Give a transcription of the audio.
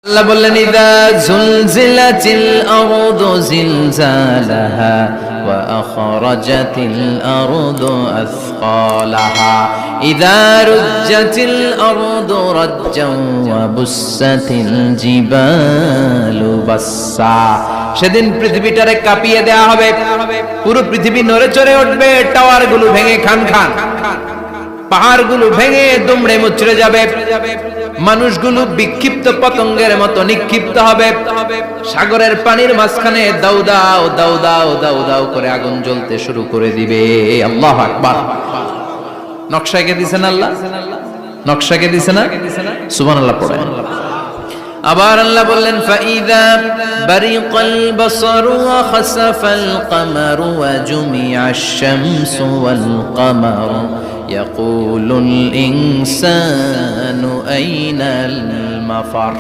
আল্লাহ বললেন ইদা জুলজিলাতিল আরদু জিলজালাহা ওয়া আখরাজাতিল আরদু আসকালাহা ইদা রুজ্জাতিল আরদু রাজ্জান ওয়া বুসাতিল জিবালু বাসসা। সেদিন পৃথিবীটারে কাঁপিয়ে দেয়া হবে, পুরো পৃথিবী নড়ে চড়ে উঠবে, টাওয়ারগুলো ভেঙে খান খান, পাহাড়গুলো ভেঙে দুমড়ে মুচড়ে যাবে, মানুষগুলো বিক্ষিপ্ত পতঙ্গের মতো নিক্ষিপ্ত হবে, সাগরের পানির মাঝখানে দাউ দাউ দাউ দাউ দাউ দাউ করে আগুন জ্বলতে শুরু করে দিবে। আল্লাহু আকবার। নকশা কে দিছেন আল্লাহ? নকশা কে দিছেন না? সুবহানাল্লাহ পড়েন। আবার আল্লাহ বললেন ফাইদা বারিকাল বাসারু ওয়া খাসাফাল কামারু ওয়া জুমিআশ শামসু ওয়াল কামারু ইয়াকুলুল ইনসানু আইনাল মাফার।